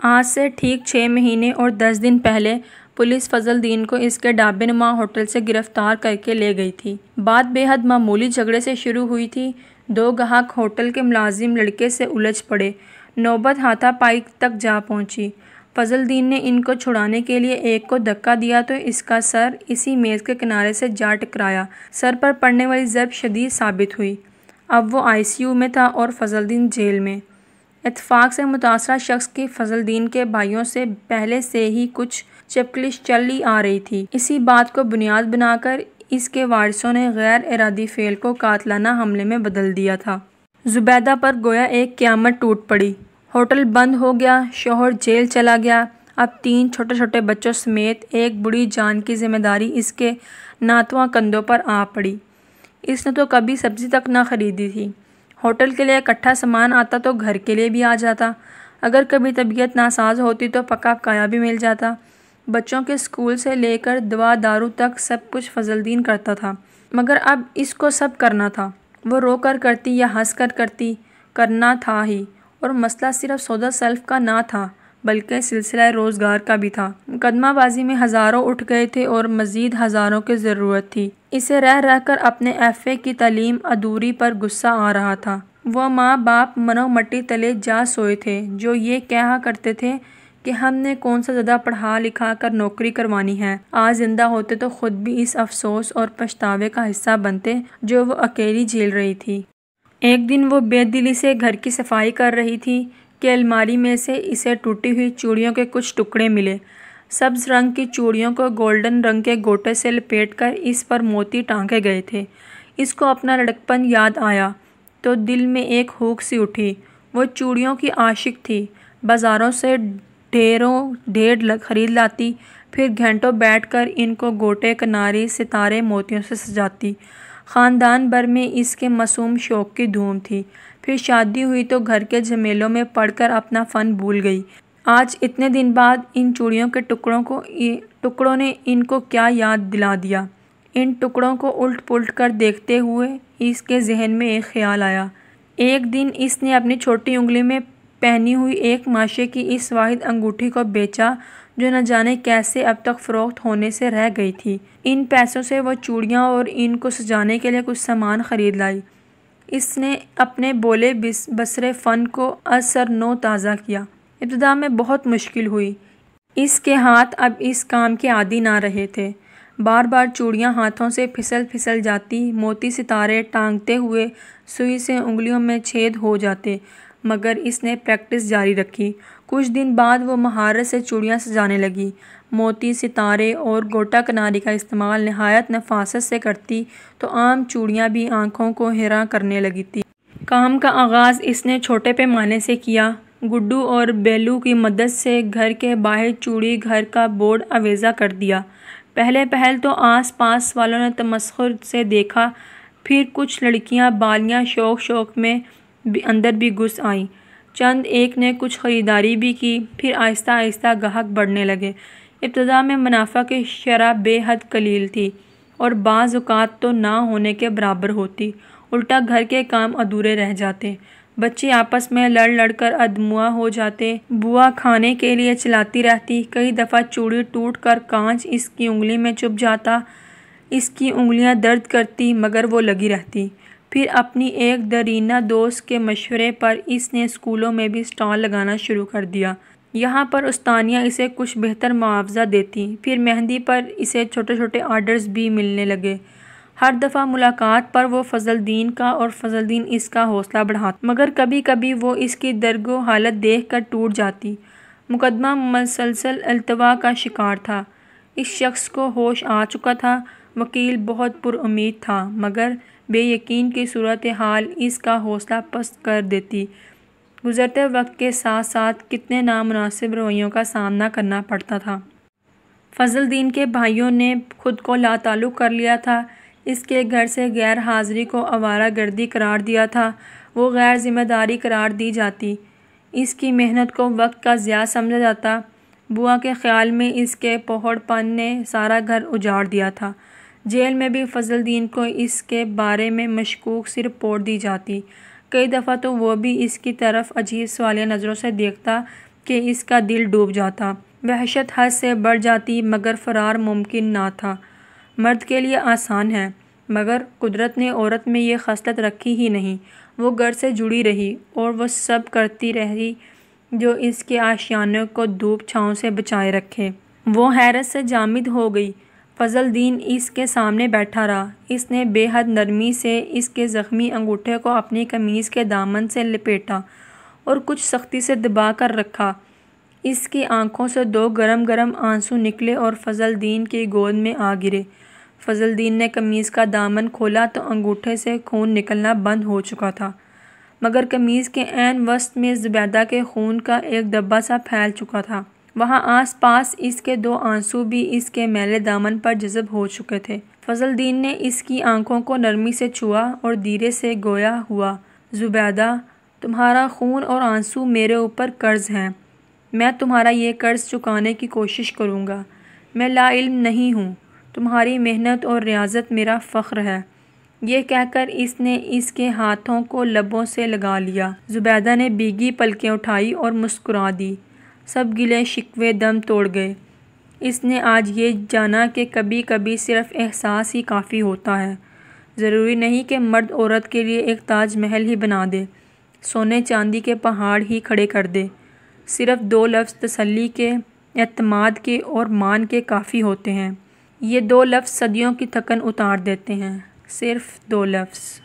آج سے ٹھیک 6 مہینے اور 10 دن پہلے پولیس فضل دین کو اس کے ڈھابے نما ہوٹل سے گرفتار کر کے لے گئی تھی۔ بات بے حد معمولی جھگڑے سے شروع ہوئی تھی۔ 2 گاہک ہوٹل کے ملازم لڑکے سے الجھ پڑے۔ نوبت ہاتھا پائی تک جا پہنچی۔ فضل دین نے ان کو چھڑانے کے لیے ایک کو دھکا دیا تو اس کا سر اسی میز کے کنارے سے جا ٹکرایا۔ سر پر پڑنے والی ضرب شدید ثابت ہوئی۔ اب وہ ICU میں تھا اور فضل دین جیل میں۔ اتفاق سے متاثرہ شخص کی فضل دین کے بھائیوں سے پہلے سے ہی کچھ چپکلش چلی آ رہی تھی۔ اسی بات کو بنیاد بنا کر اس کے وارثوں نے غیر ارادی فعل کو قاتلانہ حملے میں بدل دیا تھا۔ زبیدہ پر گویا ایک قیامت ٹوٹ پڑی۔ ہوٹل بند ہو گیا، شوہر جیل چلا گیا، اب 3 چھوٹے چھوٹے بچوں سمیت ایک بڑی جان کی ذمہ داری اس کے ناتواں کندھوں پر آ پڑی۔ اس نے تو کبھی سبزی تک نہ خریدی تھی۔ ہوٹل کے لیے اکٹھا سامان آتا تو گھر کے لیے بھی آ جاتا۔ اگر کبھی طبیعت ناساز ہوتی تو پکا پکایا بھی مل جاتا۔ بچوں کے اسکول سے لے کر دوا دارو تک سب کچھ فضل دین کرتا تھا، مگر اب اس کو سب کرنا تھا۔ وہ رو کر کرتی یا ہنس کر کرتی، کرنا تھا ہی۔ اور مسئلہ صرف سودا سلف کا نہ تھا بلکہ سلسلہ روزگار کا بھی تھا۔ مقدمہ بازی میں ہزاروں اٹھ گئے تھے اور مزید ہزاروں کی ضرورت تھی۔ اسے رہ رہ کر اپنے FA کی تعلیم ادھوری پر غصہ آ رہا تھا۔ وہ ماں باپ منو مٹی تلے جا سوئے تھے جو یہ کہا کرتے تھے کہ ہم نے کون سا زیادہ پڑھا لکھا کر نوکری کروانی ہے۔ آج زندہ ہوتے تو خود بھی اس افسوس اور پچھتاوے کا حصہ بنتے جو وہ اکیلی جھیل رہی تھی۔ ایک دن وہ بے دلی سے گھر کی صفائی کر رہی تھی کہ الماری میں سے اسے ٹوٹی ہوئی چوڑیوں کے کچھ ٹکڑے ملے۔ سبز رنگ کی چوڑیوں کو گولڈن رنگ کے گوٹے سے لپیٹ کر اس پر موتی ٹانکے گئے تھے۔ اس کو اپنا لڑکپن یاد آیا تو دل میں ایک ہوک سی اٹھی۔ وہ چوڑیوں کی عاشق تھی۔ بازاروں سے ڈھیر خرید لاتی، پھر گھنٹوں بیٹھ کر ان کو گوٹے کناری ستارے موتیوں سے سجاتی۔ خاندان بھر میں اس کے معصوم شوق کی دھوم تھی۔ پھر شادی ہوئی تو گھر کے جھمیلوں میں پڑ کر اپنا فن بھول گئی۔ آج اتنے دن بعد ان چوڑیوں کے ٹکڑوں نے ان کو کیا یاد دلا دیا۔ ان ٹکڑوں کو الٹ پلٹ کر دیکھتے ہوئے اس کے ذہن میں ایک خیال آیا۔ ایک دن اس نے اپنی چھوٹی انگلی میں پہنی ہوئی ایک ماشے کی اس واحد انگوٹھی کو بیچا جو نہ جانے کیسے اب تک فروخت ہونے سے رہ گئی تھی۔ ان پیسوں سے وہ چوڑیاں اور ان کو سجانے کے لیے کچھ سامان خرید لائی۔ اس نے اپنے بولے بسرے فن کو از سر نو تازہ کیا۔ ابتدا میں بہت مشکل ہوئی۔ اس کے ہاتھ اب اس کام کے عادی نہ رہے تھے۔ بار بار چوڑیاں ہاتھوں سے پھسل جاتی، موتی ستارے ٹانگتے ہوئے سوئی سے انگلیوں میں چھید ہو جاتے، مگر اس نے پریکٹس جاری رکھی۔ کچھ دن بعد وہ مہارت سے چوڑیاں سجانے لگی۔ موتی ستارے اور گوٹا کناری کا استعمال نہایت نفاست سے کرتی تو عام چوڑیاں بھی آنکھوں کو حیران کرنے لگی تھی۔ کام کا آغاز اس نے چھوٹے پیمانے سے کیا۔ گڈو اور بیلو کی مدد سے گھر کے باہر چوڑی گھر کا بورڈ آویزاں کر دیا۔ پہل تو آس پاس والوں نے تمسخر سے دیکھا، پھر کچھ لڑکیاں بالیاں شوق میں اندر بھی گھس آئیں۔ چند ایک نے کچھ خریداری بھی کی، پھر آہستہ آہستہ گاہک بڑھنے لگے۔ ابتدا میں منافع کی شرح بے حد قلیل تھی اور بعض اوقات تو نہ ہونے کے برابر ہوتی، الٹا گھر کے کام ادھورے رہ جاتے۔ بچے آپس میں لڑ کر ادموا ہو جاتے۔ بوا کھانے کے لیے چلاتی رہتی۔ کئی دفعہ چوڑی ٹوٹ کر کانچ اس کی انگلی میں چبھ جاتا۔ اس کی انگلیاں درد کرتی مگر وہ لگی رہتی۔ پھر اپنی ایک دیرینہ دوست کے مشورے پر اس نے اسکولوں میں بھی اسٹال لگانا شروع کر دیا۔ یہاں پر استانیاں اسے کچھ بہتر معاوضہ دیتیں۔ پھر مہندی پر اسے چھوٹے چھوٹے آرڈرز بھی ملنے لگے۔ ہر دفعہ ملاقات پر وہ فضل دین کا اور فضل دین اس کا حوصلہ بڑھاتا، مگر کبھی کبھی وہ اس کی درگو حالت دیکھ کر ٹوٹ جاتی۔ مقدمہ مسلسل التوا کا شکار تھا۔ اس شخص کو ہوش آ چکا تھا۔ وکیل بہت پر امید تھا مگر بے یقین کی صورتحال اس کا حوصلہ پست کر دیتی۔ گزرتے وقت کے ساتھ ساتھ کتنے نامناسب رویوں کا سامنا کرنا پڑتا تھا۔ فضل دین کے بھائیوں نے خود کو لاتعلق کر لیا تھا۔ اس کے گھر سے غیر حاضری کو آوارہ گردی قرار دیا تھا۔ وہ غیر ذمہ داری قرار دی جاتی۔ اس کی محنت کو وقت کا ضیاع سمجھا جاتا۔ بوا کے خیال میں اس کے پوہڑ پن نے سارا گھر اجاڑ دیا تھا۔ جیل میں بھی فضل دین کو اس کے بارے میں مشکوک سی رپورٹ دی جاتی۔ کئی دفعہ تو وہ بھی اس کی طرف عجیب سوالیہ نظروں سے دیکھتا کہ اس کا دل ڈوب جاتا۔ وحشت حد سے بڑھ جاتی مگر فرار ممکن نہ تھا۔ مرد کے لیے آسان ہے مگر قدرت نے عورت میں یہ خصلت رکھی ہی نہیں۔ وہ گھر سے جڑی رہی اور وہ سب کرتی رہی جو اس کے آشیانے کو دھوپ چھاؤں سے بچائے رکھے۔ وہ حیرت سے جامد ہو گئی۔ فضل دین اس کے سامنے بیٹھا رہا۔ اس نے بے حد نرمی سے اس کے زخمی انگوٹھے کو اپنی قمیض کے دامن سے لپیٹا اور کچھ سختی سے دبا کر رکھا۔ اس کی آنکھوں سے دو گرم گرم آنسو نکلے اور فضل دین کی گود میں آ گرے۔ فضل دین نے قمیض کا دامن کھولا تو انگوٹھے سے خون نکلنا بند ہو چکا تھا مگر قمیض کے عین وسط میں زبیدہ کے خون کا ایک دھبا سا پھیل چکا تھا۔ وہاں آس پاس اس کے دو آنسو بھی اس کے میلے دامن پر جذب ہو چکے تھے۔ فضل دین نے اس کی آنکھوں کو نرمی سے چھوا اور دھیرے سے گویا ہوا، زبیدہ، تمہارا خون اور آنسو میرے اوپر قرض ہیں۔ میں تمہارا یہ قرض چکانے کی کوشش کروں گا۔ میں لا علم نہیں ہوں۔ تمہاری محنت اور ریاضت میرا فخر ہے۔ یہ کہہ کر اس نے اس کے ہاتھوں کو لبوں سے لگا لیا۔ زبیدہ نے بھیگی پلکیں اٹھائی اور مسکرا دی۔ سب گلے شکوے دم توڑ گئے۔ اس نے آج یہ جانا کہ کبھی کبھی صرف احساس ہی کافی ہوتا ہے۔ ضروری نہیں کہ مرد عورت کے لیے ایک تاج محل ہی بنا دے، سونے چاندی کے پہاڑ ہی کھڑے کر دے۔ صرف دو لفظ تسلی کے، اعتماد کے اور مان کے کافی ہوتے ہیں۔ یہ دو لفظ صدیوں کی تھکن اتار دیتے ہیں۔ صرف دو لفظ۔